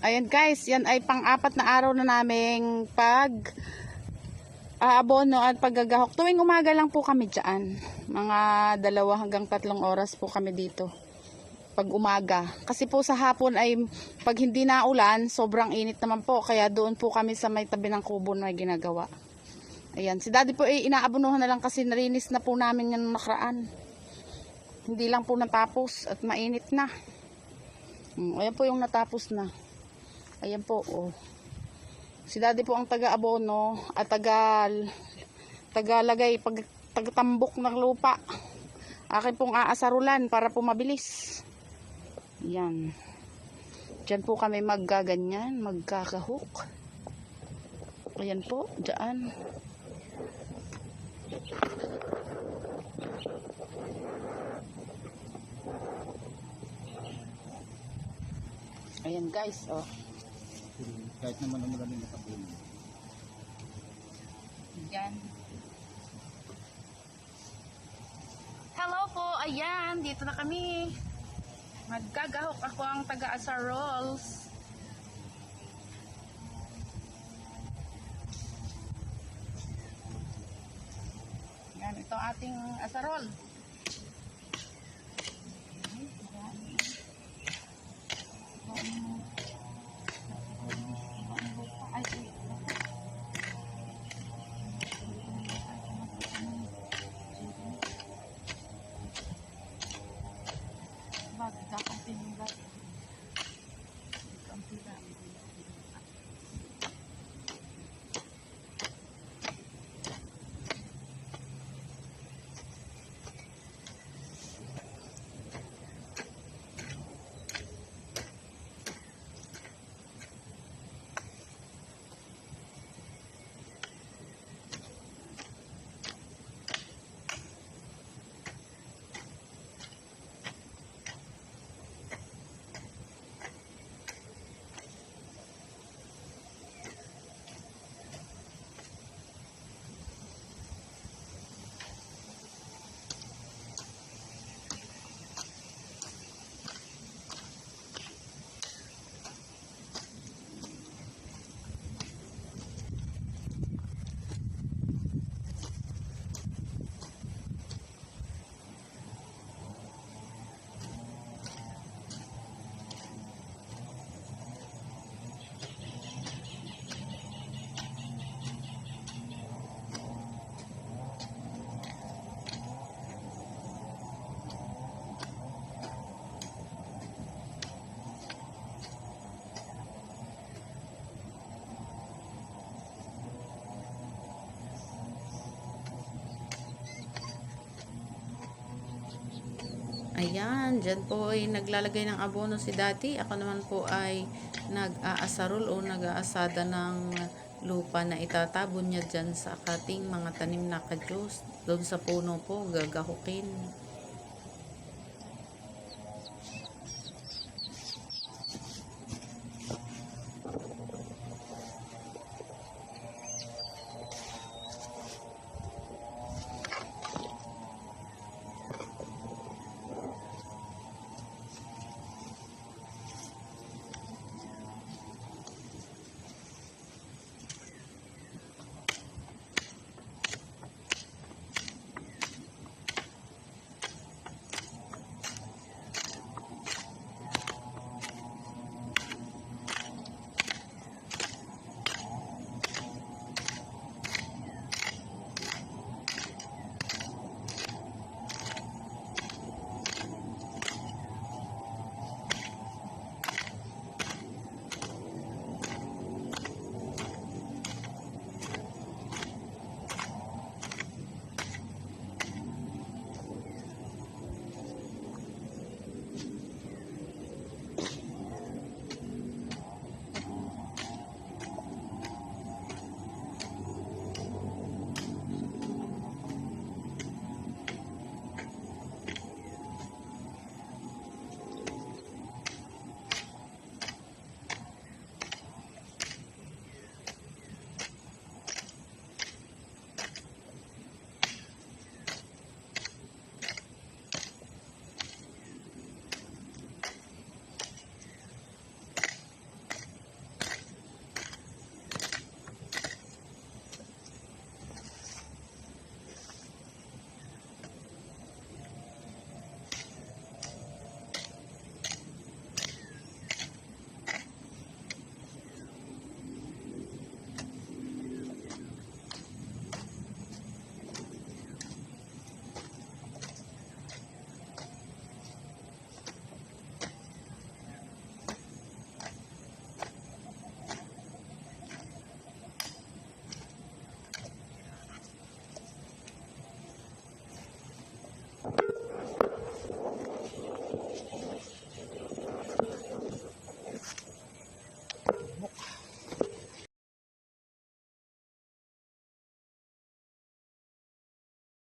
Ayan guys, yan ay pang-apat na araw na naming abono at paggagahok. Tuwing umaga lang po kami dyan. Mga 2 hanggang 3 oras po kami dito. Pag umaga. Kasi po sa hapon ay pag hindi na ulan, sobrang init naman po. Kaya doon po kami sa may tabi ng kubo na ginagawa. Ayan, si daddy po ay inaabonohan na lang kasi narinis na po namin yung nakaraan. Hindi lang po natapos at mainit na. Ayan po yung natapos na. Ayan po, oh. Si daddy po ang taga-abono at tagalagay, tagatambok ng lupa. Akin pong aasarulan para po mabilis. Yan. Diyan po kami maggaganyan, magkakahok. Ayan po, diyan. Ayan guys, oh. Kahit naman ang maraming nakabuno. Yan. Hello po, ayan, dito na kami. Maggagahok ako ang taga-asa rolls. Yan, ito ating asarol. Ayan, dyan po ay naglalagay ng abono si Daddy. Ako naman po ay nag-aasarol o nag-aasada ng lupa na itatabon niya dyan sa ating mga tanim na kadyos. Doon sa puno po, gagahukin.